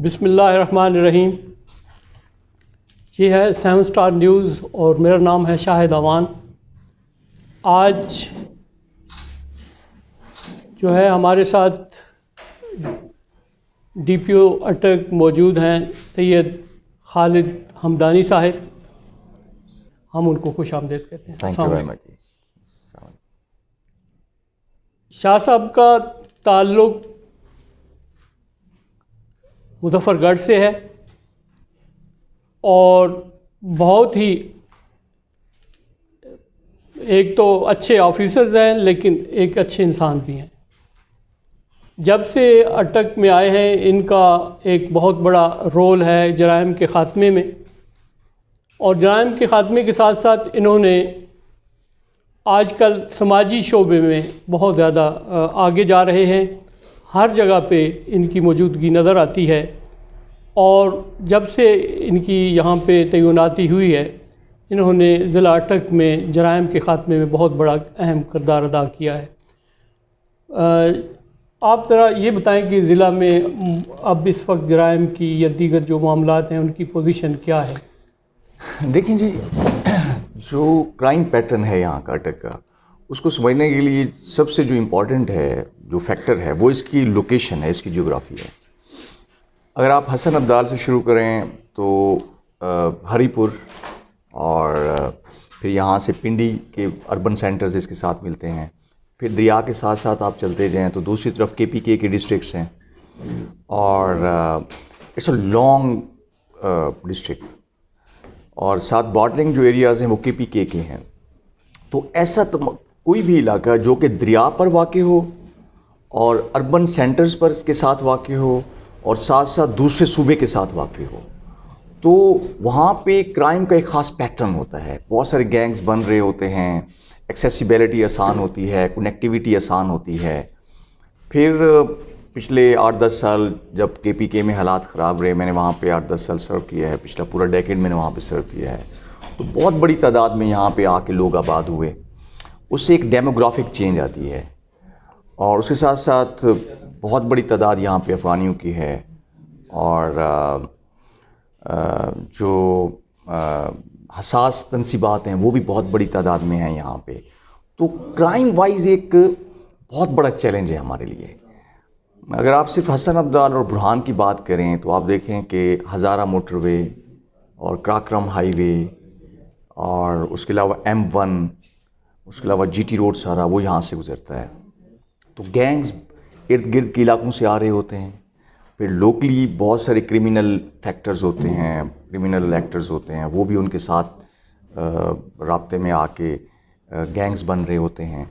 بسم اللہ الرحمن الرحیم. یہ ہے 7 اسٹار نیوز اور میرا نام ہے شاہد امان. آج جو ہے ہمارے ساتھ ڈی پی او اٹک موجود ہیں سید خالد حمدانی صاحب. ہم ان کو خوش آمدید کہتے ہیں. Thank you very much. Shah صاحب کا تعلق مظفر گڑھ سے ہے اور بہت ہی ایک تو اچھے آفیسرز ہیں لیکن ایک اچھے انسان بھی ہیں. جب سے اٹک میں آئے ہیں ان کا ایک بہت بڑا رول ہے جرائم کے خاتمے میں، اور جرائم کے خاتمے کے ساتھ ساتھ انہوں نے آج کل سماجی شعبے میں بہت زیادہ آگے جا رہے ہیں. ہر جگہ پہ ان کی موجودگی نظر آتی ہے، اور جب سے ان کی یہاں پہ تعیناتی ہوئی ہے انہوں نے ضلع اٹک میں جرائم کے خاتمے میں بہت بڑا اہم کردار ادا کیا ہے. آپ ذرا یہ بتائیں کہ ضلع میں اب اس وقت جرائم کی یا دیگر جو معاملات ہیں ان کی پوزیشن کیا ہے؟ دیکھیں جی، جو کرائم پیٹرن ہے یہاں کا اٹک کا، اس کو سمجھنے کے لیے سب سے جو امپورٹنٹ ہے، جو فیکٹر ہے، وہ اس کی لوکیشن ہے، اس کی جیوگرافی ہے. اگر آپ حسن ابدال سے شروع کریں تو ہری پور اور پھر یہاں سے پنڈی کے اربن سینٹرز اس کے ساتھ ملتے ہیں. پھر دریا کے ساتھ ساتھ آپ چلتے جائیں تو دوسری طرف کے پی کے ڈسٹرکٹس ہیں، اور اٹس اے لانگ ڈسٹرکٹ، اور ساتھ بارڈرنگ جو ایریاز ہیں وہ کے پی کے ہیں. تو ایسا کوئی بھی علاقہ جو کہ دریا پر واقع ہو اور اربن سینٹرز پر اس کے ساتھ واقع ہو اور ساتھ ساتھ دوسرے صوبے کے ساتھ واقع ہو، تو وہاں پہ کرائم کا ایک خاص پیٹرن ہوتا ہے. بہت سارے گینگز بن رہے ہوتے ہیں، ایکسیسیبلٹی آسان ہوتی ہے، کنیکٹیویٹی آسان ہوتی ہے. پھر پچھلے 8-10 سال جب کے پی کے میں حالات خراب رہے، میں نے وہاں پہ 8-10 سال سرو کیا ہے، پچھلا پورا ڈیکیڈ میں نے وہاں پہ سرو کیا ہے، تو بہت بڑی تعداد میں یہاں پہ آ کے لوگ آباد ہوئے. اس سے ایک ڈیموگرافک چینج آتی ہے، اور اس کے ساتھ ساتھ بہت بڑی تعداد یہاں پہ افغانیوں کی ہے، اور جو حساس تنصیبات ہیں وہ بھی بہت بڑی تعداد میں ہیں یہاں پہ. تو کرائم وائز ایک بہت بڑا چیلنج ہے ہمارے لیے. اگر آپ صرف حسن ابدال اور برہان کی بات کریں تو آپ دیکھیں کہ ہزارہ موٹر وے اور کراکرم ہائی وے، اور اس کے علاوہ M1، اس کے علاوہ جی ٹی روڈ سارا وہ یہاں سے گزرتا ہے. تو گینگز ارد گرد کے علاقوں سے آ رہے ہوتے ہیں. پھر لوکلی بہت سارے کرمنل فیکٹرز ہوتے ہیں، کرمنل ایکٹرز ہوتے ہیں، وہ بھی ان کے ساتھ رابطے میں آ کے گینگز بن رہے ہوتے ہیں.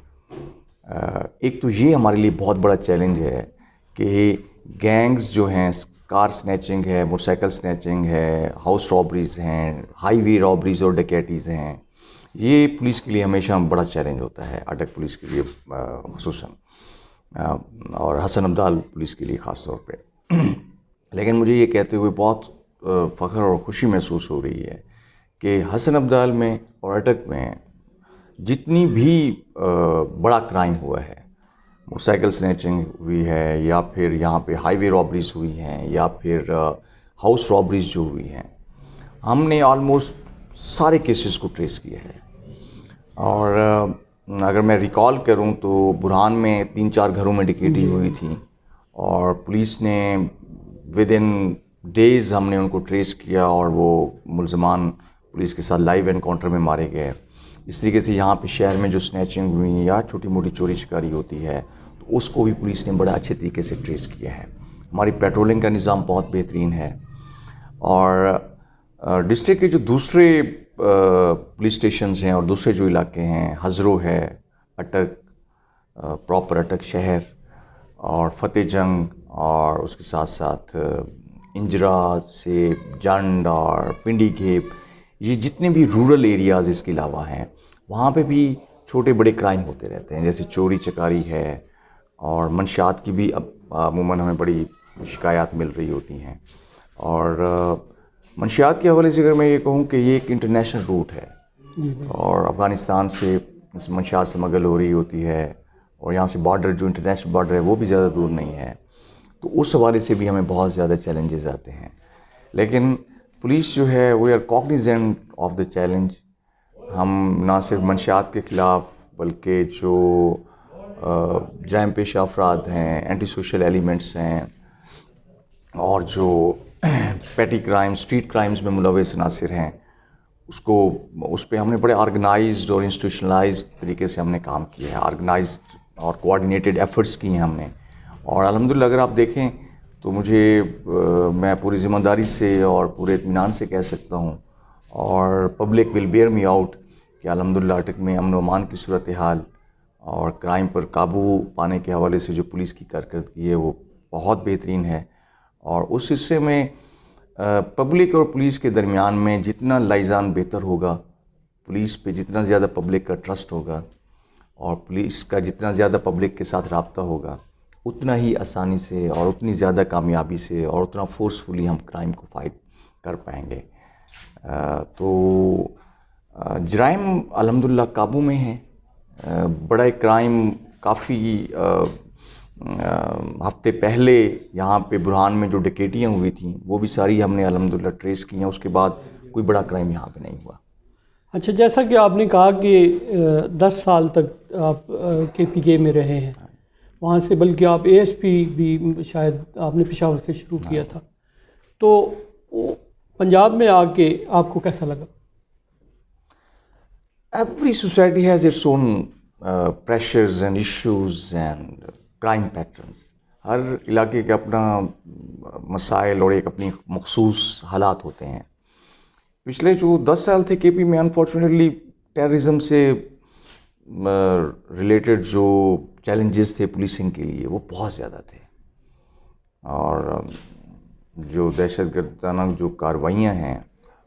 ایک تو یہ ہمارے لیے بہت بڑا چیلنج ہے کہ گینگز جو ہیں، کار سنیچنگ ہے، موٹر سائیکل سنیچنگ ہے، ہاؤس رابریز ہیں، ہائی وے رابریز اور ڈکیٹیز ہیں. یہ پولیس کے لیے ہمیشہ بڑا چیلنج ہوتا ہے، اٹک پولیس کے لیے خصوصاً، اور حسن ابدال پولیس کے لیے خاص طور پہ. لیکن مجھے یہ کہتے ہوئے بہت فخر اور خوشی محسوس ہو رہی ہے کہ حسن ابدال میں اور اٹک میں جتنی بھی بڑا کرائم ہوا ہے، موٹر سائیکل سنیچنگ ہوئی ہے، یا پھر یہاں پہ ہائی وے رابریز ہوئی ہیں، یا پھر ہاؤس رابریز جو ہوئی ہیں، ہم نے آلموسٹ سارے کیسز کو ٹریس کیا ہے. اور اگر میں ریکال کروں تو برہان میں 3-4 گھروں میں ڈکیٹی ہوئی تھی، اور پولیس نے ود ان ڈیز ہم نے ان کو ٹریس کیا، اور وہ ملزمان پولیس کے ساتھ لائیو انکاؤنٹر میں مارے گئے. اس طریقے سے یہاں پہ شہر میں جو سنیچنگ ہوئی یا چھوٹی موٹی چوری چکاری ہوتی ہے تو اس کو بھی پولیس نے بڑا اچھے طریقے سے ٹریس کیا ہے. ہماری پیٹرولنگ کا نظام بہت بہترین ہے. اور ڈسٹرکٹ کے جو دوسرے پولیس اسٹیشنز ہیں اور دوسرے جو علاقے ہیں، ہزرو ہے، اٹک پراپر اٹک شہر، اور فتح جنگ، اور اس کے ساتھ ساتھ انجرا سے جنڈ اور پنڈی گھیپ، یہ جتنے بھی رورل ایریاز اس کے علاوہ ہیں، وہاں پہ بھی چھوٹے بڑے کرائم ہوتے رہتے ہیں، جیسے چوری چکاری ہے، اور منشیات کی بھی اب عموماً ہمیں بڑی شکایات مل رہی ہوتی ہیں. اور منشیات کے حوالے سے اگر میں یہ کہوں کہ یہ ایک انٹرنیشنل روٹ ہے، اور افغانستان سے اس منشیات سمگل ہو رہی ہوتی ہے، اور یہاں سے بارڈر جو انٹرنیشنل بارڈر ہے وہ بھی زیادہ دور نہیں ہے. تو اس حوالے سے بھی ہمیں بہت زیادہ چیلنجز آتے ہیں. لیکن پولیس جو ہے we are cognizant of the challenge. ہم نہ صرف منشیات کے خلاف بلکہ جو جرائم پیشہ افراد ہیں, اینٹی سوشل ایلیمنٹس ہیں, اور جو پیٹی کرائم, اسٹریٹ کرائمز میں ملوث عناصر ہیں, اس پہ ہم نے بڑے آرگنائزڈ اور انسٹیٹیوشنلائزڈ طریقے سے ہم نے کام کیا ہے, آرگنائزڈ اور کوآرڈینیٹڈ ایفرٹس کی ہیں ہم نے. اور الحمدللہ اگر آپ دیکھیں تو میں پوری ذمہ داری سے اور پورے اطمینان سے کہہ سکتا ہوں, اور public will bear me out, کہ الحمدللہ اٹک میں امن و امان کی صورتحال اور کرائم پر قابو پانے کے حوالے سے جو پولیس کی کارکردگی ہے وہ بہت بہترین ہے. اور اس حصے میں پبلک اور پولیس کے درمیان میں جتنا لائزان بہتر ہوگا, پولیس پہ جتنا زیادہ پبلک کا ٹرسٹ ہوگا, اور پولیس کا جتنا زیادہ پبلک کے ساتھ رابطہ ہوگا, اتنا ہی آسانی سے اور اتنی زیادہ کامیابی سے اور اتنا فورسفلی ہم کرائم کو فائٹ کر پائیں گے. تو جرائم الحمدللہ قابو میں ہیں. بڑا کرائم کافی ہفتے پہلے یہاں پہ برہان میں جو ڈکیٹیاں ہوئی تھیں وہ بھی ساری ہم نے الحمدللہ ٹریس کی ہیں. اس کے بعد کوئی بڑا کرائم یہاں پہ نہیں ہوا. اچھا, جیسا کہ آپ نے کہا کہ 10 سال تک آپ KPK میں رہے ہیں, وہاں سے بلکہ آپ ASP بھی شاید آپ نے پشاور سے شروع کیا تھا, تو پنجاب میں آ کے آپ کو کیسا لگا؟ Every society has its own pressures and issues and crime patterns. ہر علاقے کے اپنا مسائل اور ایک اپنی مخصوص حالات ہوتے ہیں. پچھلے جو 10 سال تھے KP میں انفارچونیٹلی ٹیررزم سے ریلیٹڈ جو چیلنجز تھے پولیسنگ کے لیے وہ بہت زیادہ تھے, اور جو دہشت گردانہ جو کارروائیاں ہیں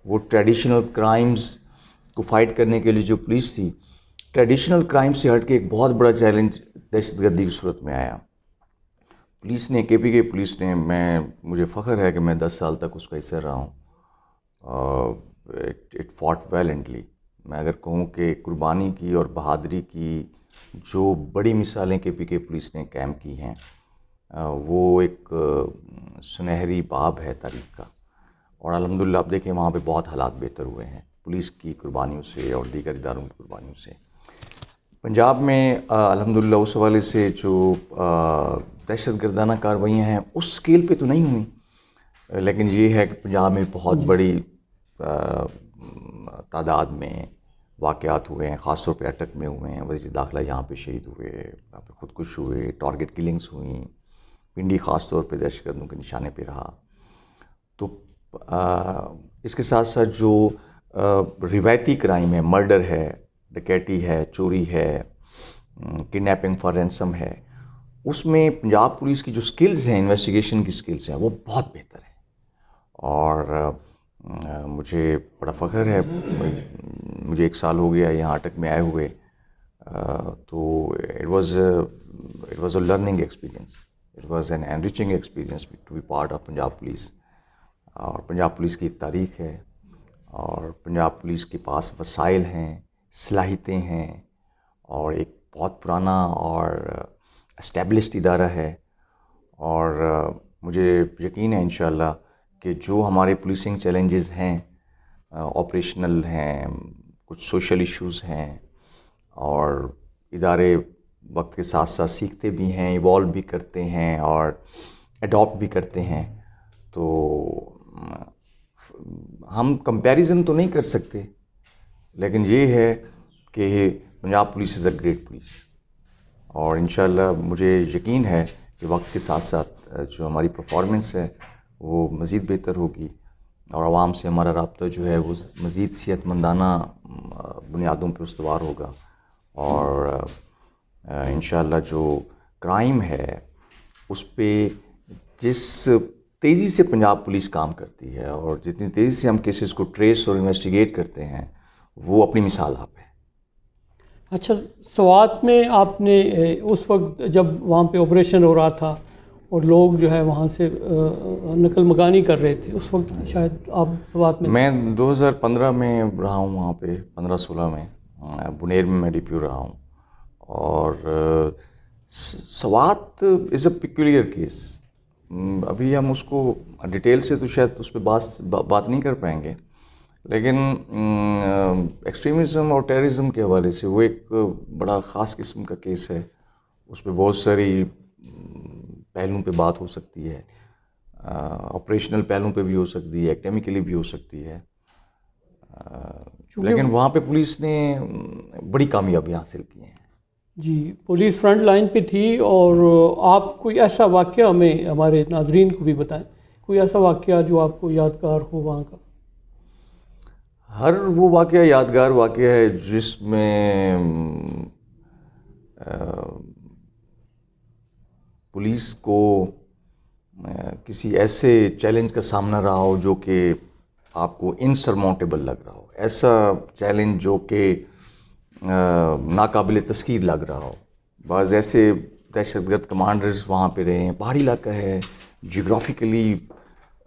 وہ ٹریڈیشنل کرائمز کو فائٹ کرنے کے لیے جو پولیس تھی, ٹریڈیشنل کرائم سے ہٹ کے ایک بہت بڑا چیلنج دہشت گردی کی صورت میں آیا. پولیس نے KPK پولیس نے مجھے فخر ہے کہ میں 10 سال تک اس کا حصہ رہا ہوں. It fought valiantly. میں اگر کہوں کہ قربانی کی اور بہادری کی جو بڑی مثالیں KPK پولیس نے قائم کی ہیں وہ ایک سنہری باب ہے تاریخ کا. اور الحمدللہ آپ دیکھیں وہاں پہ بہت حالات بہتر ہوئے ہیں پولیس کی قربانیوں سے اور دیگر اداروں کی قربانیوں سے. پنجاب میں الحمدللہ اس حوالے سے جو دہشت گردانہ کارروائیاں ہیں اس اسکیل پہ تو نہیں ہوئیں, لیکن یہ ہے کہ پنجاب میں بہت بڑی تعداد میں واقعات ہوئے ہیں, خاص طور پہ اٹک میں ہوئے ہیں. وزیر داخلہ یہاں پہ شہید ہوئے, یہاں پہ خودکش ہوئے, ٹارگٹ کلنگز ہوئیں, پنڈی خاص طور پہ دہشت گردوں کے نشانے پہ رہا. تو اس کے ساتھ ساتھ جو روایتی کرائم ہے, مرڈر ہے, ڈکیٹی ہے, چوری ہے, کڈنیپنگ فار رینسم ہے, اس میں پنجاب پولیس کی جو سکلز ہیں, انویسٹیگیشن کی سکلز ہیں وہ بہت بہتر ہیں. اور مجھے بڑا فخر ہے, مجھے 1 سال ہو گیا یہاں اٹک میں آئے ہوئے, تو it was a learning experience, it was an enriching experience to be part of Punjab police. اور پنجاب پولیس کی ایک تاریخ ہے, اور پنجاب پولیس کے پاس وسائل ہیں, صلاحیتیں ہیں, اور ایک بہت پرانا اور اسٹیبلشڈ ادارہ ہے. اور مجھے یقین ہے انشاءاللہ کہ جو ہمارے پولیسنگ چیلنجز ہیں, آپریشنل ہیں, کچھ سوشل ایشوز ہیں, اور ادارے وقت کے ساتھ ساتھ سیکھتے بھی ہیں, ایوالو بھی کرتے ہیں اور اڈاپٹ بھی کرتے ہیں. تو ہم کمپیریزن تو نہیں کر سکتے, لیکن یہ ہے کہ Punjab police is a great police. اور انشاءاللہ مجھے یقین ہے کہ وقت کے ساتھ ساتھ جو ہماری پرفارمنس ہے وہ مزید بہتر ہوگی, اور عوام سے ہمارا رابطہ جو ہے وہ مزید صحت مندانہ بنیادوں پہ استوار ہوگا. اور انشاءاللہ جو کرائم ہے اس پہ جس تیزی سے پنجاب پولیس کام کرتی ہے اور جتنی تیزی سے ہم کیسز کو ٹریس اور انویسٹیگیٹ کرتے ہیں وہ اپنی مثال آپ ہے. اچھا, سوات میں آپ نے اس وقت جب وہاں پہ آپریشن ہو رہا تھا اور لوگ جو ہے وہاں سے نقل مکانی کر رہے تھے, اس وقت شاید آپ سوات میں 2015 میں رہا ہوں وہاں پہ, 15-16 میں بنیر میں DPO رہا ہوں. اور سوات از اے پیکولیئر کیس. ابھی ہم اس کو ڈیٹیل سے تو شاید اس پہ بات نہیں کر پائیں گے، لیکن ایکسٹریمزم اور ٹیررزم کے حوالے سے وہ ایک بڑا خاص قسم کا کیس ہے. اس پہ بہت ساری پہلوؤں پہ بات ہو سکتی ہے، آپریشنل پہلوؤں پہ بھی ہو سکتی ہے، ایکڈیمکلی بھی ہو سکتی ہے، لیکن وہاں پہ پولیس نے بڑی کامیابی حاصل کی ہیں. جی، پولیس فرنٹ لائن پہ تھی، اور آپ کوئی ایسا واقعہ ہمیں ہمارے ناظرین کو بھی بتائیں، کوئی ایسا واقعہ جو آپ کو یادگار ہو وہاں کا. ہر وہ واقعہ یادگار واقعہ ہے جس میں پولیس کو کسی ایسے چیلنج کا سامنا رہا ہو جو کہ آپ کو انسرماؤنٹیبل لگ رہا ہو، ایسا چیلنج جو کہ ناقابل تسخیر لگ رہا ہو. بعض ایسے دہشت گرد کمانڈرز وہاں پہ رہے ہیں، پہاڑی علاقہ ہے، جیوگرافیکلی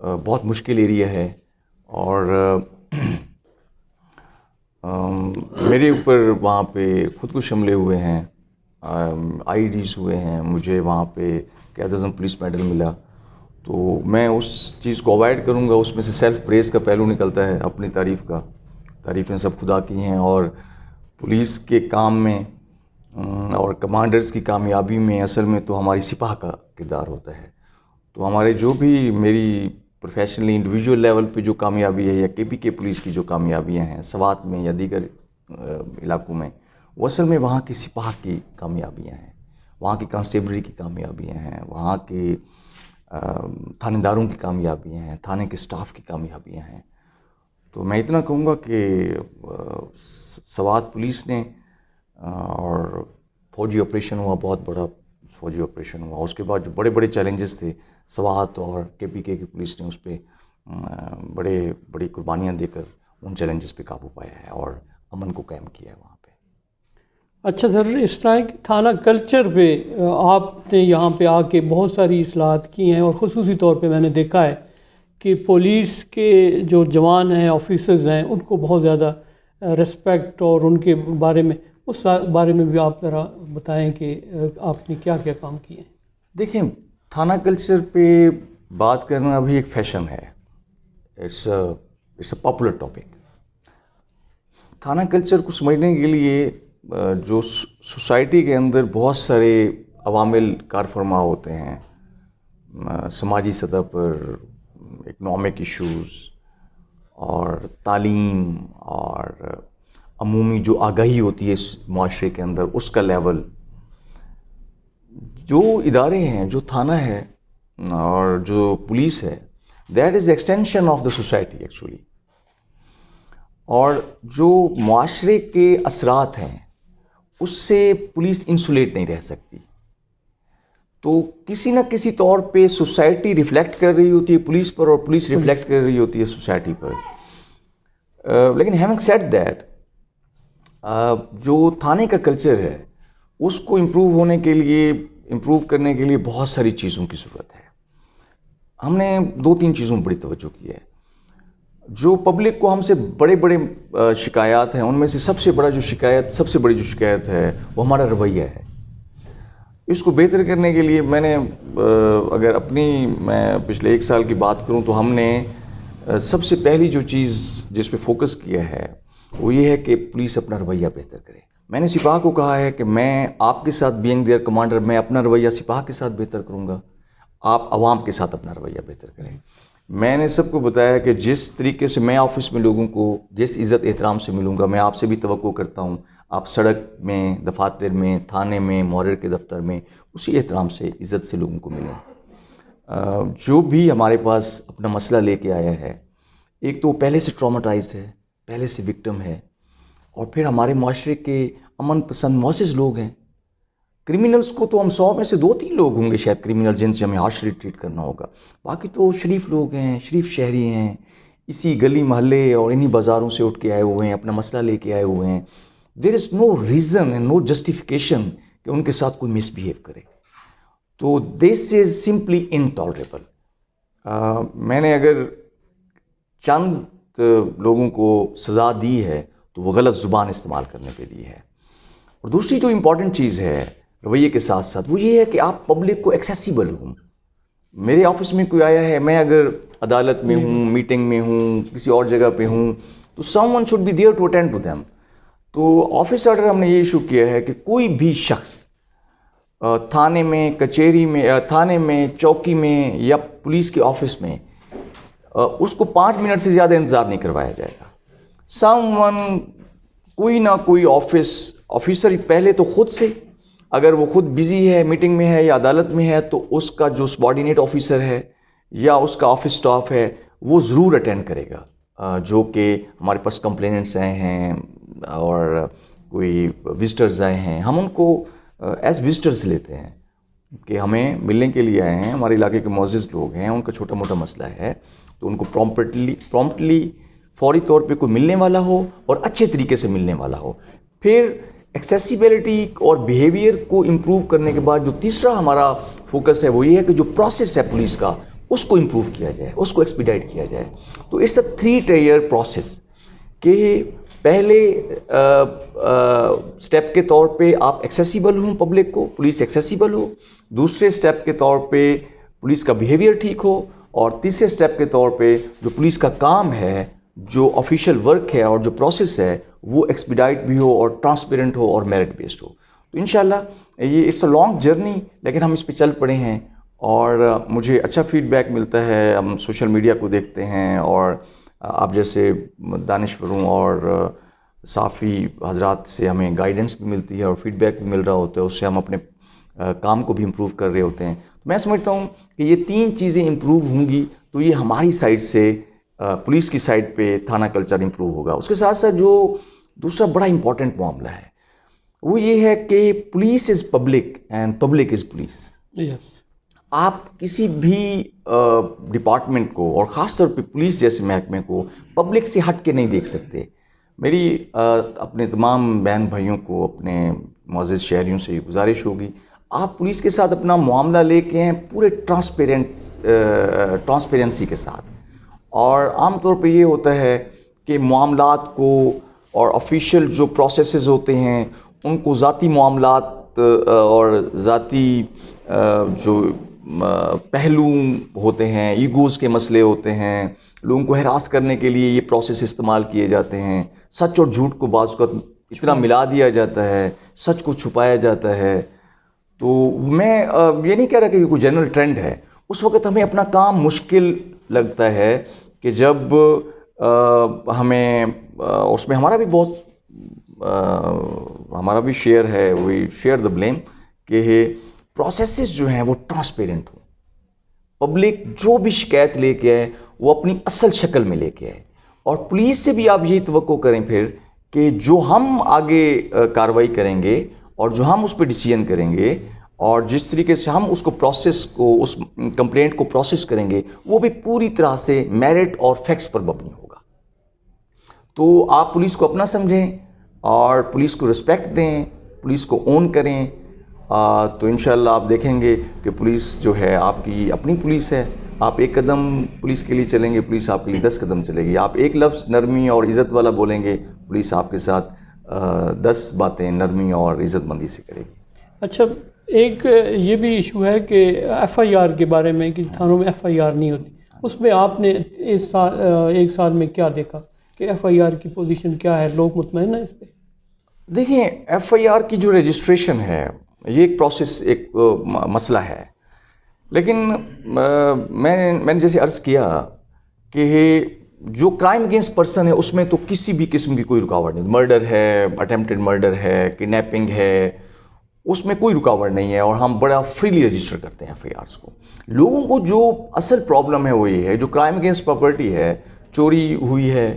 بہت مشکل ایریا ہے، اور میرے اوپر وہاں پہ خودکش حملے ہوئے ہیں، آئی ڈیز ہوئے ہیں، مجھے وہاں پہ قائد اعظم پولیس میڈل ملا. تو میں اس چیز کو اوائڈ کروں گا. اس میں سے سیلف پریز کا پہلو نکلتا ہے، اپنی تعریف کا. تعریفیں سب خدا کی ہیں، اور پولیس کے کام میں اور کمانڈرز کی کامیابی میں اصل میں تو ہماری سپاہ کا کردار ہوتا ہے. تو ہمارے جو بھی میری پروفیشنلی انڈیویجول لیول پہ جو کامیابی ہے، یا کے پی کے پولیس کی جو کامیابیاں ہیں سوات میں یا دیگر علاقوں میں، وہ اصل میں وہاں کی سپاہ کی کامیابیاں ہیں، وہاں کی کانسٹیبلری کی کامیابیاں ہیں، وہاں کے تھانے داروں کی کامیابیاں ہیں، تھانے کے سٹاف کی کامیابیاں ہیں. تو میں اتنا کہوں گا کہ سوات پولیس نے اور فوجی آپریشن ہوا، بہت بڑا فوجی آپریشن ہوا. اس کے بعد جو بڑے بڑے چیلنجز تھے، سوات اور کے پی کے پولیس نے اس پہ بڑی قربانیاں دے کر ان چیلنجز پہ قابو پایا ہے اور امن کو قائم کیا ہے وہاں پہ. اچھا سر، اس طرح کے تھانہ کلچر پہ آپ نے یہاں پہ آ کے بہت ساری اصلاحات کی ہیں، اور خصوصی طور پہ میں نے دیکھا ہے کہ پولیس کے جو جوان ہیں، آفیسرز ہیں، ان کو بہت زیادہ رسپیکٹ، اور ان کے بارے میں، اس بارے میں بھی آپ ذرا بتائیں کہ آپ نے کیا کیا کام کیے ہیں. دیکھیں، تھانہ کلچر پہ بات کرنا ابھی ایک فیشن ہے. It's a popular topic. تھانہ کلچر کو سمجھنے کے لیے جو سوسائٹی کے اندر بہت سارے عوامل کار فرما ہوتے ہیں، سماجی سطح پر اکنامک ایشوز اور تعلیم اور عمومی جو آگاہی ہوتی ہے اس معاشرے کے اندر، اس کا لیول. جو ادارے ہیں، جو تھانہ ہے اور جو پولیس ہے، that is extension of the society actually. اور جو معاشرے کے اثرات ہیں اس سے پولیس انسولیٹ نہیں رہ سکتی. تو کسی نہ کسی طور پہ سوسائٹی ریفلیکٹ کر رہی ہوتی ہے پولیس پر، اور پولیس ریفلیکٹ کر رہی ہوتی ہے سوسائٹی پر. لیکن ہیونگ سیڈ دیٹ، جو تھانے کا کلچر ہے اس کو امپروو کرنے کے لیے بہت ساری چیزوں کی ضرورت ہے. ہم نے 2-3 چیزوں پر بڑی توجہ کی ہے. جو پبلک کو ہم سے بڑے شکایات ہیں، ان میں سے سب سے بڑی جو شکایت ہے وہ ہمارا رویہ ہے. اس کو بہتر کرنے کے لیے میں پچھلے 1 سال کی بات کروں تو ہم نے سب سے پہلی جو چیز جس پہ فوکس کیا ہے وہ یہ ہے کہ پولیس اپنا رویہ بہتر کرے. میں نے سپاہ کو کہا ہے کہ میں آپ کے ساتھ بینگ دیئر کمانڈر، میں اپنا رویہ سپاہ کے ساتھ بہتر کروں گا، آپ عوام کے ساتھ اپنا رویہ بہتر کریں. میں نے سب کو بتایا کہ جس طریقے سے میں آفس میں لوگوں کو جس عزت احترام سے ملوں گا، میں آپ سے بھی توقع کرتا ہوں آپ سڑک میں، دفاتر میں، تھانے میں، مورر کے دفتر میں اسی احترام سے، عزت سے لوگوں کو ملیں. جو بھی ہمارے پاس اپنا مسئلہ لے کے آیا ہے، ایک تو وہ پہلے سے ٹراماٹائزڈ ہے، پہلے سے وکٹم ہے، اور پھر ہمارے معاشرے کے امن پسند معزز لوگ ہیں. کرمنلز کو تو ہم 100 میں سے 2-3 لوگ ہوں گے شاید کرمنل جن سے ہمیں ہارشلی ٹریٹ کرنا ہوگا، باقی تو شریف لوگ ہیں، شریف شہری ہیں، اسی گلی محلے اور انہی بازاروں سے اٹھ کے آئے ہوئے ہیں، اپنا مسئلہ لے کے آئے ہوئے ہیں. There is no reason and no justification کہ ان کے ساتھ کوئی مس بہیو کرے. تو دس از سمپلی انٹالریبل. میں نے اگر چند لوگوں کو سزا دی ہے تو وہ غلط زبان استعمال کرنے پہ دی ہے. اور دوسری جو امپورٹنٹ چیز ہے رویے کے ساتھ ساتھ وہ یہ ہے کہ آپ پبلک کو ایکسیسیبل ہوں. میرے آفس میں کوئی آیا ہے, میں اگر عدالت میں ہوں, میٹنگ میں ہوں, کسی اور جگہ پہ ہوں, تو someone should be there to attend to them. تو آفس آرڈر ہم نے یہ ایشو کیا ہے کہ کوئی بھی شخص تھانے میں, کچہری میں, تھانے میں, چوکی میں یا پولیس کے آفس میں اس کو 5 منٹ سے زیادہ انتظار نہیں کروایا جائے گا. سم ون, کوئی نہ کوئی آفیسر پہلے تو خود سے, اگر وہ خود بزی ہے, میٹنگ میں ہے یا عدالت میں ہے, تو اس کا جو سبارڈینیٹ آفیسر ہے یا اس کا آفس سٹاف ہے وہ ضرور اٹینڈ کرے گا. جو کہ ہمارے پاس کمپلیننٹس آئے ہیں اور کوئی وزٹرز آئے ہیں, ہم ان کو ایز وزٹرز لیتے ہیں کہ ہمیں ملنے کے لیے آئے ہیں, ہمارے علاقے کے معزز لوگ ہیں, ان کا چھوٹا موٹا مسئلہ ہے, تو ان کو پرومپٹلی فوری طور پہ کوئی ملنے والا ہو اور اچھے طریقے سے ملنے والا ہو. پھر ایکسیسیبلٹی اور بیہیویئر کو امپروو کرنے کے بعد جو تیسرا ہمارا فوکس ہے وہ یہ ہے کہ جو پروسیس ہے پولیس کا اس کو امپروو کیا جائے, اس کو ایکسپیڈائٹ کیا جائے. تو اٹس اے 3 ٹائر پروسیس کہ پہلے سٹیپ کے طور پہ آپ ایکسیسیبل ہوں پبلک کو, پولیس ایکسیسیبل ہو. دوسرے سٹیپ کے طور پہ پولیس کا بیہیویئر ٹھیک ہو. اور تیسرے سٹیپ کے طور پہ جو پولیس کا کام ہے, جو آفیشیل ورک ہے اور جو پروسیس ہے وہ ایکسپیڈائٹ بھی ہو اور ٹرانسپیرنٹ ہو اور میرٹ بیسڈ ہو. تو انشاءاللہ یہ اٹس اے لانگ جرنی, لیکن ہم اس پہ چل پڑے ہیں اور مجھے اچھا فیڈ بیک ملتا ہے. ہم سوشل میڈیا کو دیکھتے ہیں اور آپ جیسے دانشوروں اور صحافی حضرات سے ہمیں گائیڈنس بھی ملتی ہے اور فیڈ بیک بھی مل رہا ہوتا ہے, اس سے ہم اپنے کام کو بھی امپروو کر رہے ہوتے ہیں. تو میں سمجھتا ہوں کہ یہ 3 چیزیں امپروو ہوں گی تو یہ ہماری سائڈ سے, پولیس کی سائڈ پہ تھانہ کلچر امپروو ہوگا. اس کے ساتھ ساتھ جو دوسرا بڑا امپورٹنٹ معاملہ ہے وہ یہ ہے کہ police is public and public is police. آپ کسی بھی ڈپارٹمنٹ کو اور خاص طور پہ پولیس جیسے محکمے کو پبلک سے ہٹ کے نہیں دیکھ سکتے. میری اپنے تمام بہن بھائیوں کو, اپنے معزز شہریوں سے یہ گزارش ہوگی, آپ پولیس کے ساتھ اپنا معاملہ لے کے ہیں پورے ٹرانسپیرنسی کے ساتھ. اور عام طور پہ یہ ہوتا ہے کہ معاملات کو اور آفیشیل جو پروسیسز ہوتے ہیں ان کو ذاتی معاملات اور ذاتی جو پہلو ہوتے ہیں, ایگوز کے مسئلے ہوتے ہیں, لوگوں کو ہراس کرنے کے لیے یہ پروسیس استعمال کیے جاتے ہیں. سچ اور جھوٹ کو بعض اوقات اتنا ملا دیا جاتا ہے, سچ کو چھپایا جاتا ہے. تو میں یہ نہیں کہہ رہا کہ یہ کوئی جنرل ٹرینڈ ہے. اس وقت ہمیں اپنا کام مشکل لگتا ہے کہ جب ہمیں اس میں ہمارا بھی بہت ہمارا بھی شیئر ہے, وی شیئر دا بلیم, کہ پروسیسز جو ہیں وہ ٹرانسپیرنٹ ہوں. پبلک جو بھی شکایت لے کے آئے وہ اپنی اصل شکل میں لے کے آئے. اور پولیس سے بھی آپ یہی توقع کریں پھر کہ جو ہم آگے کارروائی کریں گے اور جو ہم اس پہ ڈیسیژن کریں گے اور جس طریقے سے ہم اس کو پروسیس کو, اس کمپلینٹ کو پروسیس کریں گے, وہ بھی پوری طرح سے میرٹ اور فیکٹس پر مبنی ہوگا. تو آپ پولیس کو اپنا سمجھیں اور پولیس کو رسپیکٹ دیں, پولیس کو اون کریں. تو انشاءاللہ آپ دیکھیں گے کہ پولیس جو ہے آپ کی اپنی پولیس ہے. آپ 1 قدم پولیس کے لیے چلیں گے, پولیس آپ کے لیے 10 قدم چلے گی. آپ 1 لفظ نرمی اور عزت والا بولیں گے, پولیس آپ کے ساتھ 10 باتیں نرمی اور عزت مندی سے کرے گی. اچھا, ایک یہ بھی ایشو ہے کہ FIR کے بارے میں کہ تھانوں میں FIR نہیں ہوتی. اس میں آپ نے اس سال 1 سال میں کیا دیکھا کہ FIR کی پوزیشن کیا ہے, لوگ مطمئن ہیں اس پہ؟ دیکھیں, FIR کی جو رجسٹریشن ہے یہ ایک پروسیس, ایک مسئلہ ہے. لیکن میں نے جیسے عرض کیا کہ جو کرائم اگینسٹ پرسن ہے اس میں تو کسی بھی قسم کی کوئی رکاوٹ نہیں. مرڈر ہے, اٹیمپٹڈ مرڈر ہے, کڈنیپنگ ہے, اس میں کوئی رکاوٹ نہیں ہے اور ہم بڑا فریلی رجسٹر کرتے ہیں FIRs کو. لوگوں کو جو اصل پرابلم ہے وہ یہ ہے, جو کرائم اگینسٹ پراپرٹی ہے, چوری ہوئی ہے,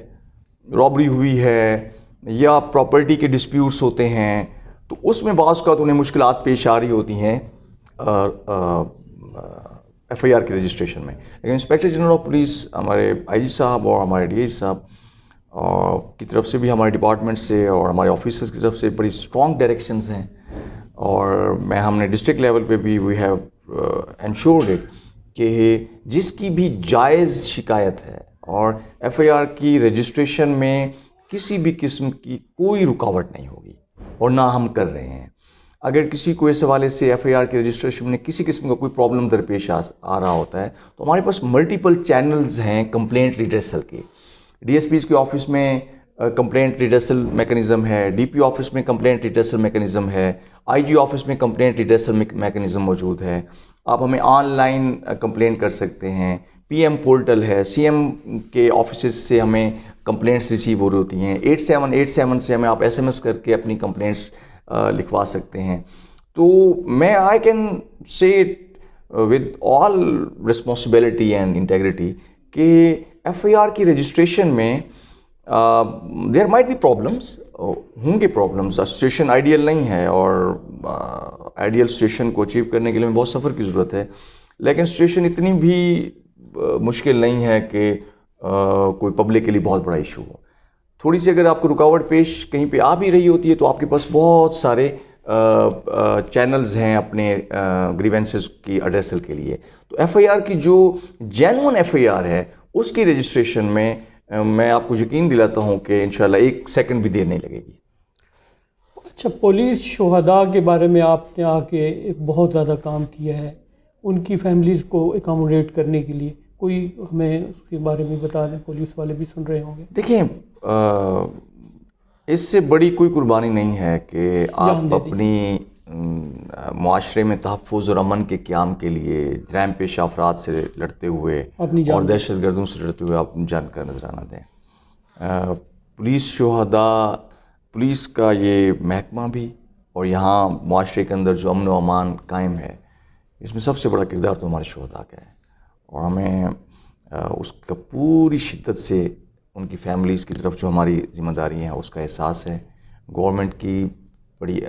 رابری ہوئی ہے یا پراپرٹی کے ڈسپیوٹس ہوتے ہیں, تو اس میں بعض اوقات انہیں مشکلات پیش آ رہی ہوتی ہیں FIR کی رجسٹریشن میں. لیکن انسپیکٹر جنرل آف پولیس, ہمارے IG صاحب اور ہمارے DI صاحب کی طرف سے بھی, ہمارے ڈپارٹمنٹ سے اور ہمارے آفیسرز کی طرف سے بڑی اسٹرانگ ڈائریکشنز ہیں. اور ہم نے ڈسٹرکٹ لیول پہ بھی وی ہیو انشورڈ اٹ کہ جس کی بھی جائز شکایت ہے اور FIR کی رجسٹریشن میں کسی بھی قسم کی کوئی رکاوٹ نہیں ہوگی, اور نہ ہم کر رہے ہیں. اگر کسی کو اس حوالے سے ایف آئی آر کے رجسٹریشن میں کسی قسم کا کوئی پرابلم درپیش آ رہا ہوتا ہے تو ہمارے پاس ملٹیپل چینلز ہیں کمپلینٹ ریڈریسل کے. ڈی ایس پیز کے آفس میں کمپلینٹ ریڈریسل میکنزم ہے, ڈی پی آفس میں کمپلینٹ ریڈریسل میکنزم ہے, آئی جی آفس میں کمپلینٹ ریڈریسل میکنزم موجود ہے. آپ ہمیں آن لائن کمپلین کر سکتے ہیں, پی ایم پورٹل ہے, سی ایم کے آفیسز سے ہمیں کمپلینٹس ریسیو ہو رہی ہوتی ہیں, 8787 سے ہمیں آپ ایس ایم ایس کر کے اپنی کمپلینٹس لکھوا سکتے ہیں. تو میں I can say with all responsibility and integrity کہ ایف آئی آر کی رجسٹریشن میں دیر مائٹ بی پرابلمس, ہوں گے پرابلمس. سچویشن آئیڈیل نہیں ہے اور آئیڈیل سچویشن کو اچیو کرنے کے لیے بہت سفر کی ضرورت ہے, لیکن سچویشن اتنی بھی مشکل نہیں ہے کہ کوئی پبلک کے لیے بہت بڑا ایشو ہو. تھوڑی سی اگر آپ کو رکاوٹ پیش کہیں پہ آ بھی رہی ہوتی ہے تو آپ کے پاس بہت سارے چینلز ہیں اپنے گریونسز کی ایڈریسل کے لیے. تو ایف آئی آر کی جو جینوئن ایف آئی آر ہے اس کی رجسٹریشن میں آپ کو یقین دلاتا ہوں کہ انشاءاللہ 1 سیکنڈ بھی دیر نہیں لگے گی. اچھا, پولیس شہداء کے بارے میں آپ نے آ کے ایک بہت زیادہ کام کیا ہے, ان کی فیملیز کو اکاموڈیٹ کرنے کے لیے کوئی ہمیں اس کے بارے میں بتا دیں, پولیس والے بھی سن رہے ہوں گے. دیکھیں اس سے بڑی کوئی قربانی نہیں ہے کہ آپ اپنی معاشرے میں تحفظ اور امن کے قیام کے لیے جرائم پیشہ افراد سے لڑتے ہوئے اور دہشت گردوں سے لڑتے ہوئے آپ جان کا نذرانہ دیں. پولیس شہداء, پولیس کا یہ محکمہ بھی اور یہاں معاشرے کے اندر جو امن و امان قائم ہے اس میں سب سے بڑا کردار تو ہمارے شہداء کا ہے, اور ہمیں اس کا پوری شدت سے ان کی فیملیز کی طرف جو ہماری ذمہ داری ہیں اس کا احساس ہے. گورنمنٹ کی بڑی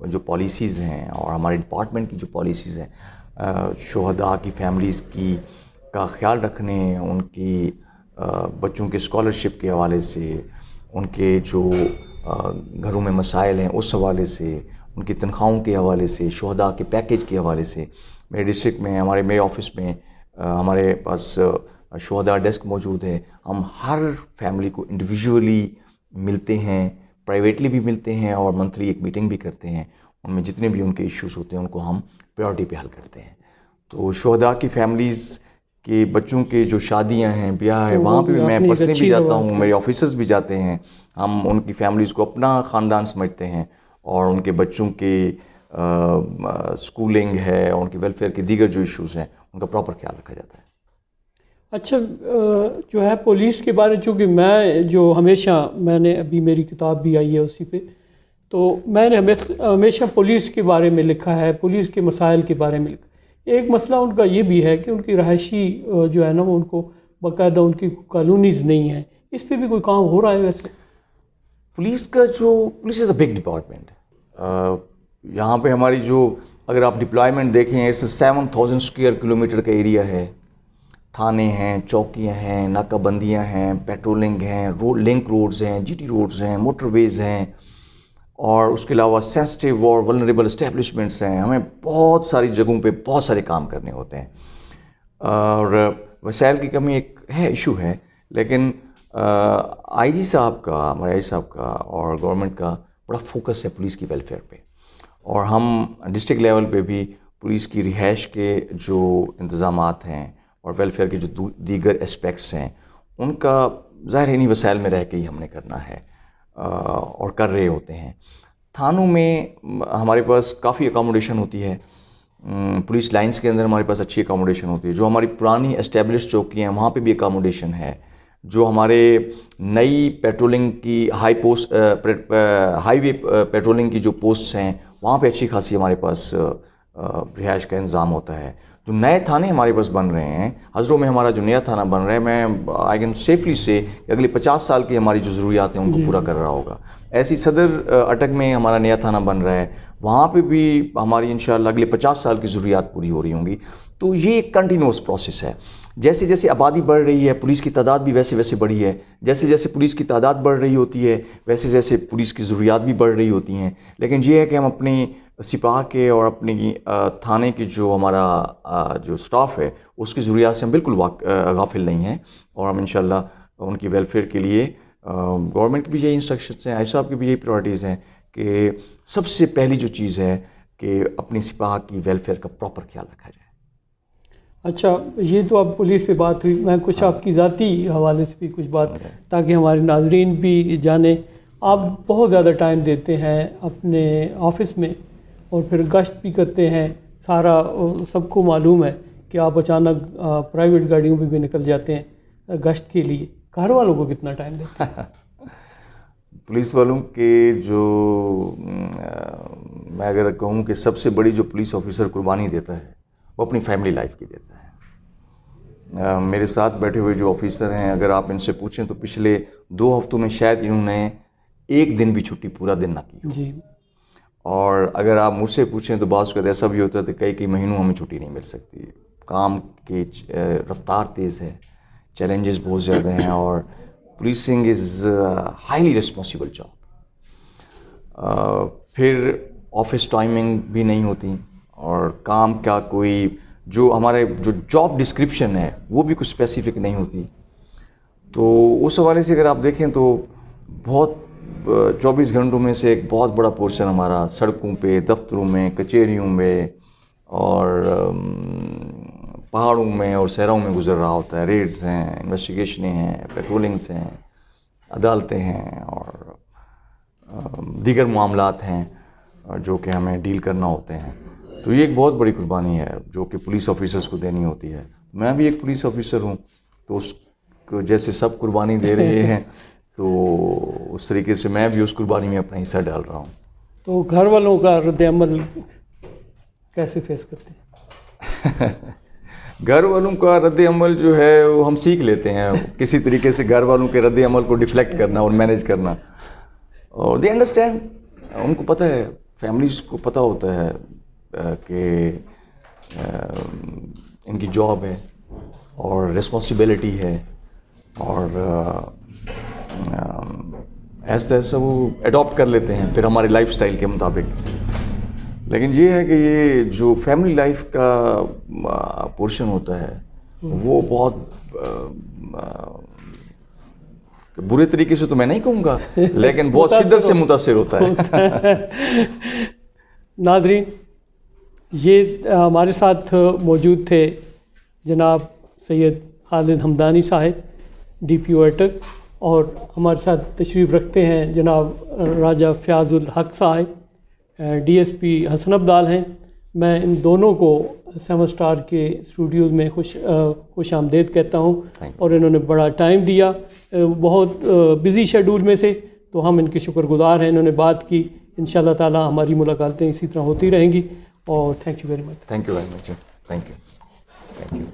جو پالیسیز ہیں اور ہمارے ڈپارٹمنٹ کی جو پالیسیز ہیں شہداء کی فیملیز کی کا خیال رکھنے, ان کی بچوں کے اسکالرشپ کے حوالے سے, ان کے جو گھروں میں مسائل ہیں اس حوالے سے, ان کی تنخواہوں کے حوالے سے, شہداء کے پیکیج کے حوالے سے. میرے ڈسٹرکٹ میں میرے آفس میں ہمارے پاس شہداء ڈیسک موجود ہے. ہم ہر فیملی کو انڈیویجولی ملتے ہیں, پرائیویٹلی بھی ملتے ہیں اور منتھلی ایک میٹنگ بھی کرتے ہیں. ان میں جتنے بھی ان کے ایشوز ہوتے ہیں ان کو ہم پریورٹی پہ حل کرتے ہیں. تو شہداء کی فیملیز کے بچوں کے جو شادیاں ہیں, بیاہ ہے, وہاں پہ میں پرسنلی بھی جاتا ہوں, میرے آفیسرز بھی جاتے ہیں. ہم ان کی فیملیز کو اپنا خاندان سمجھتے ہیں اور ان کے بچوں کے اسکولنگ ہے, ان کے ویلفیئر کے دیگر جو ایشوز ہیں ان کا پراپر خیال رکھا جاتا ہے. اچھا, جو ہے پولیس کے بارے, چونکہ میں نے ابھی میری کتاب بھی آئی ہے اسی پہ, تو میں نے ہمیشہ پولیس کے بارے میں لکھا ہے, پولیس کے مسائل کے بارے میں لکھا. ایک مسئلہ ان کا یہ بھی ہے کہ ان کی رہائشی جو ہے نا وہ ان کو باقاعدہ ان کی کالونیز نہیں ہیں. اس پہ بھی کوئی کام ہو رہا ہے ویسے؟ Police is a big department. یہاں پہ ہماری جو اگر آپ ڈپلائمنٹ دیکھیں اس 7000 اسکوائر کلومیٹر کا ایریا ہے. تھانے ہیں, چوکیاں ہیں, ناکہ بندیاں ہیں, پیٹرولنگ ہیں, لنک روڈز ہیں, جی ٹی روڈز ہیں, موٹر ویز ہیں, اور اس کے علاوہ سینسٹیو اور ولنریبل اسٹیبلشمنٹس ہیں. ہمیں بہت ساری جگہوں پہ بہت سارے کام کرنے ہوتے ہیں اور وسائل کی کمی ایک ایشو ہے. لیکن آئی جی صاحب کا, ہمارے آئی جی صاحب کا اور گورنمنٹ کا بڑا فوکس ہے پولیس کی ویلفیئر پہ, اور ہم ڈسٹرکٹ لیول پہ بھی پولیس کی رہائش کے جو انتظامات ہیں اور ویلفیئر کے جو دیگر اسپیکٹس ہیں ان کا ظاہر انہی وسائل میں رہ کے ہی ہم نے کرنا ہے اور کر رہے ہوتے ہیں. تھانوں میں ہمارے پاس کافی اکاموڈیشن ہوتی ہے, پولیس لائنز کے اندر ہمارے پاس اچھی اکاموڈیشن ہوتی ہے. جو ہماری پرانی اسٹیبلش چوکی ہیں وہاں پہ بھی اکاموڈیشن ہے. جو ہمارے نئی پیٹرولنگ کی ہائی وے پیٹرولنگ کی جو پوسٹس ہیں وہاں پہ اچھی خاصی ہمارے پاس رہائش کا انتظام ہوتا ہے. جو نئے تھانے ہمارے پاس بن رہے ہیں, ہزروں میں ہمارا جو نیا تھانہ بن رہا ہے, میں آئی کین سیفلی سے کہ اگلے 50 سال کی ہماری جو ضروریات ہیں ان کو پورا کر رہا ہوگا. ایسی صدر اٹک میں ہمارا نیا تھانہ بن رہا ہے, وہاں پہ بھی ہماری انشاءاللہ اگلے 50 سال کی ضروریات پوری ہو رہی ہوں گی. تو یہ ایک کنٹینیوس پروسیس ہے. جیسے جیسے آبادی بڑھ رہی ہے پولیس کی تعداد بھی ویسے ویسے بڑھی ہے. جیسے جیسے پولیس کی تعداد بڑھ رہی ہوتی ہے ویسے جیسے پولیس کی ضروریات بھی بڑھ رہی ہوتی ہیں. لیکن یہ ہے کہ ہم اپنی سپاہ کے اور اپنی تھانے کی جو ہمارا جو سٹاف ہے اس کی ضروریات سے ہم بالکل غافل نہیں ہیں, اور ہم انشاءاللہ ان کی ویلفیئر کے لیے گورنمنٹ کی بھی یہی انسٹرکشنز ہیں, آئی صاحب کی بھی یہی پریورٹیز ہیں کہ سب سے پہلی جو چیز ہے کہ اپنی سپاہ کی ویلفیئر کا پراپر خیال رکھا جائے. اچھا، یہ تو اب پولیس پہ بات ہوئی، میں کچھ آپ کی ذاتی حوالے سے بھی کچھ بات تاکہ ہمارے ناظرین بھی جانیں. آپ بہت زیادہ ٹائم دیتے ہیں اپنے آفس میں اور پھر گشت بھی کرتے ہیں، سارا سب کو معلوم ہے کہ آپ اچانک پرائیویٹ گاڑیوں پہ بھی نکل جاتے ہیں گشت کے لیے. گھر والوں کو کتنا ٹائم دیتے ہیں؟ پولیس والوں کے جو میں اگر کہوں کہ سب سے بڑی جو پولیس آفیسر قربانی دیتا ہے وہ اپنی فیملی لائف کی دیتا ہے. میرے ساتھ بیٹھے ہوئے جو آفیسر ہیں، اگر آپ ان سے پوچھیں تو پچھلے 2 ہفتوں میں شاید انہوں نے ایک دن بھی چھٹی پورا دن نہ کی ہو. جی. اور اگر آپ مجھ سے پوچھیں تو بعض اوقات ایسا بھی ہوتا ہے کہ کئی مہینوں ہمیں چھٹی نہیں مل سکتی. کام کی رفتار تیز ہے، چیلنجز بہت زیادہ ہیں، اور policing is highly responsible job. پھر آفس ٹائمنگ بھی نہیں ہوتی، اور کام کا کوئی جو ہمارے جو جاب ڈسکرپشن ہے وہ بھی کچھ اسپیسیفک نہیں ہوتی. تو اس حوالے سے اگر آپ دیکھیں تو بہت 24 گھنٹوں میں سے ایک بہت بڑا پورشن ہمارا سڑکوں پہ، دفتروں میں، کچہریوں میں اور پہاڑوں میں اور صحراؤں میں گزر رہا ہوتا ہے. ریڈز ہیں، انویسٹیگیشنیں ہیں، پیٹرولنگس ہیں، عدالتیں ہیں اور دیگر معاملات ہیں جو کہ ہمیں ڈیل کرنا ہوتے ہیں. تو یہ ایک بہت بڑی قربانی ہے جو کہ پولیس آفیسرز کو دینی ہوتی ہے. میں بھی ایک پولیس آفیسر ہوں، تو اس کو جیسے سب قربانی دے رہے ہیں تو اس طریقے سے میں بھی اس قربانی میں اپنا حصہ ڈال رہا ہوں. تو گھر والوں کا رد عمل کیسے فیس کرتے ہیں؟ گھر والوں کا رد عمل جو ہے وہ ہم سیکھ لیتے ہیں کسی طریقے سے گھر والوں کے رد عمل کو ڈیفلیکٹ کرنا اور مینیج کرنا. اور دے انڈرسٹینڈ، ان کو پتہ ہے، فیملیز کو پتہ ہوتا ہے کہ ان کی جاب ہے اور رسپانسبلٹی ہے، اور ایسا ایسا وہ اڈاپٹ کر لیتے ہیں پھر ہمارے لائف سٹائل کے مطابق. لیکن یہ ہے کہ یہ جو فیملی لائف کا پورشن ہوتا ہے وہ بہت برے طریقے سے تو میں نہیں کہوں گا، لیکن بہت شدت سے متاثر ہوتا ہے. ناظرین، یہ ہمارے ساتھ موجود تھے جناب سید خالد حمدانی صاحب، ڈی پی او اٹک، اور ہمارے ساتھ تشریف رکھتے ہیں جناب راجہ فیاض الحق صاحب، ڈی ایس پی حسن عبدال ہیں. میں ان دونوں کو 7 اسٹار کے اسٹوڈیوز میں خوش آمدید کہتا ہوں، اور انہوں نے بڑا ٹائم دیا بہت بزی شیڈول میں سے، تو ہم ان کے شکر گزار ہیں. انہوں نے بات کی، انشاءاللہ تعالی ہماری ملاقاتیں اسی طرح ہوتی رہیں گی، اور thank you very much. Thank you very much. Thank you.